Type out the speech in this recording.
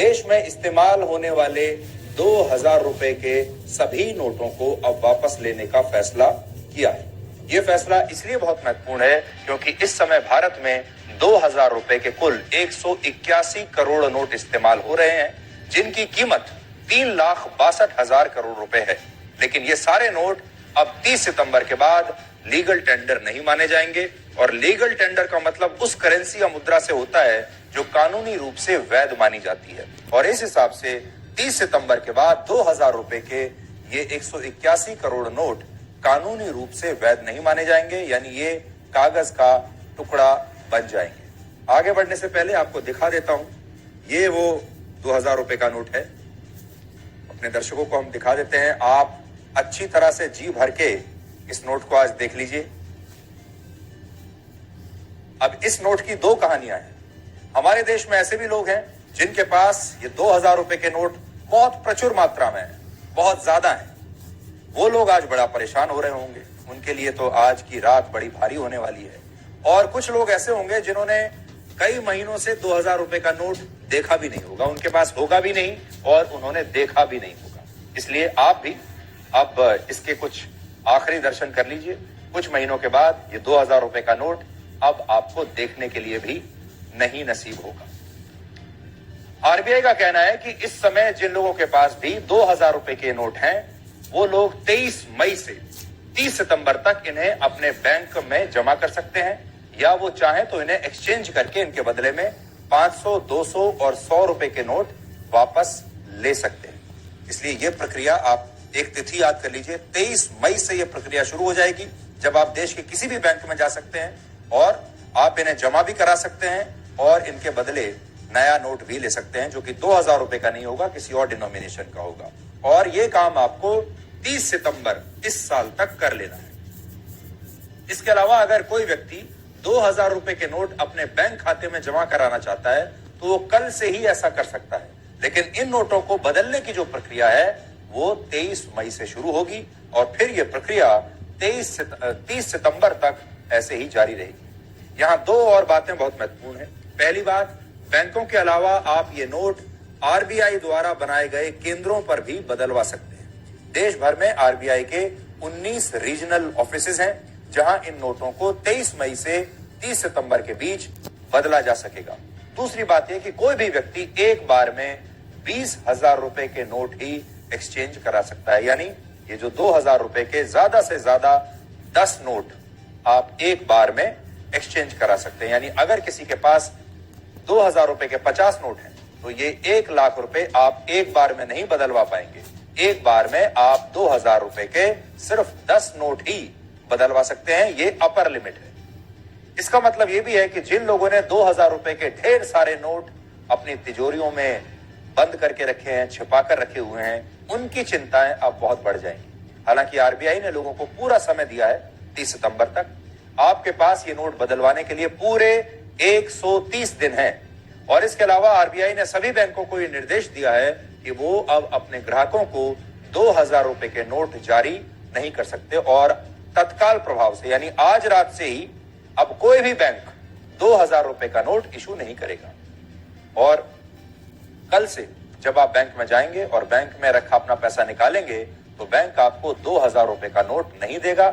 देश में इस्तेमाल होने वाले 2000 रुपए के सभी नोटों को अब वापस लेने का फैसला किया है। यह फैसला इसलिए बहुत महत्वपूर्ण है क्योंकि इस समय भारत में 2000 रुपए के कुल 181 करोड़ नोट इस्तेमाल हो रहे हैं, जिनकी कीमत 3,62,000 करोड़ रुपए है। लेकिन ये सारे नोट अब 30 सितंबर के बाद लीगल टेंडर नहीं माने जाएंगे और लीगल टेंडर का मतलब उस करेंसी या मुद्रा से होता है जो कानूनी रूप से वैध मानी जाती है। और इस हिसाब से 30 सितंबर के बाद 2000 रुपए के ये 181 करोड़ नोट कानूनी रूप से वैध नहीं माने जाएंगे, यानी ये कागज का टुकड़ा बन जाएंगे। आगे बढ़ने से पहले आपको दिखा देता हूं, ये वो 2000 रुपए का नोट है। अपने दर्शकों को हम दिखा देते हैं, आप अच्छी तरह से जी भर के इस नोट को आज देख लीजिए। अब इस नोट की दो कहानियां हैं। हमारे देश में ऐसे भी लोग हैं जिनके पास ये 2000 रुपए के नोट बहुत प्रचुर मात्रा में है, बहुत ज्यादा है। वो लोग आज बड़ा परेशान हो रहे होंगे, उनके लिए तो आज की रात बड़ी भारी होने वाली है। और कुछ लोग ऐसे होंगे जिन्होंने कई महीनों से 2000 रुपए का नोट देखा भी नहीं होगा, उनके पास होगा भी नहीं और उन्होंने देखा भी नहीं होगा। इसलिए आप भी अब इसके कुछ आखिरी दर्शन कर लीजिए। कुछ महीनों के बाद ये 2000 रुपए का नोट अब आपको देखने के लिए भी नहीं नसीब होगा। आरबीआई का कहना है कि इस समय जिन लोगों के पास भी 2000 रुपए के नोट हैं, वो लोग 23 मई से 30 सितंबर तक इन्हें अपने बैंक में जमा कर सकते हैं, या वो चाहें तो इन्हें एक्सचेंज करके इनके बदले में 500, 200 और 100 रुपए के नोट वापस ले सकते हैं। इसलिए यह प्रक्रिया, आप एक तिथि याद कर लीजिए, 23 मई से यह प्रक्रिया शुरू हो जाएगी, जब आप देश के किसी भी बैंक में जा सकते हैं और आप इन्हें जमा भी करा सकते हैं और इनके बदले नया नोट भी ले सकते हैं, जो कि 2000 रुपए का नहीं होगा, किसी और डिनोमिनेशन का होगा। और यह काम आपको 30 सितंबर इस साल तक कर लेना है। इसके अलावा अगर कोई व्यक्ति 2000 रुपए के नोट अपने बैंक खाते में जमा कराना चाहता है तो वो कल से ही ऐसा कर सकता है। लेकिन इन नोटों को बदलने की जो प्रक्रिया है वो 23 मई से शुरू होगी और फिर यह प्रक्रिया 30 सितंबर तक ऐसे ही जारी रहेगी। यहां दो और बातें बहुत महत्वपूर्ण हैं। पहली बात, बैंकों के अलावा आप ये नोट आरबीआई द्वारा बनाए गए केंद्रों पर भी बदलवा सकते हैं। देश भर में आरबीआई के 19 रीजनल ऑफिसेज हैं, जहां इन नोटों को 23 मई से 30 सितंबर के बीच बदला जा सकेगा। दूसरी बात यह कि कोई भी व्यक्ति एक बार में 20,000 रुपए के नोट ही एक्सचेंज करा सकता है, यानी ये जो 2000 रुपए के ज्यादा से ज्यादा 10 नोट आप एक बार में एक्सचेंज करा सकते हैं। यानी अगर किसी के पास 2000 रुपए के 50 नोट हैं तो ये 1 लाख रुपए आप एक बार में नहीं बदलवा पाएंगे। एक बार में आप 2000 रुपए के सिर्फ 10 नोट ही बदलवा सकते हैं, ये अपर लिमिट है। इसका मतलब यह भी है कि जिन लोगों ने 2000 रुपए के ढेर सारे नोट अपनी तिजोरियों में बंद करके रखे हैं, छिपा कर रखे हुए हैं, उनकी चिंताएं अब बहुत बढ़ जाएंगी। हालांकि आरबीआई ने लोगों को पूरा समय दिया है 30 सितंबर तक। आपके पास ये नोट बदलवाने के लिए पूरे 130 दिन हैं। और इसके अलावा आरबीआई ने सभी बैंकों को यह निर्देश दिया है कि वो अब अपने ग्राहकों को 2000 रुपए के नोट जारी नहीं कर सकते और तत्काल प्रभाव से, यानी आज रात से ही अब कोई भी बैंक 2000 रुपए का नोट इशू नहीं करेगा। और कल से जब आप बैंक में जाएंगे और बैंक में रखा अपना पैसा निकालेंगे तो बैंक आपको 2000 रुपए का नोट नहीं देगा।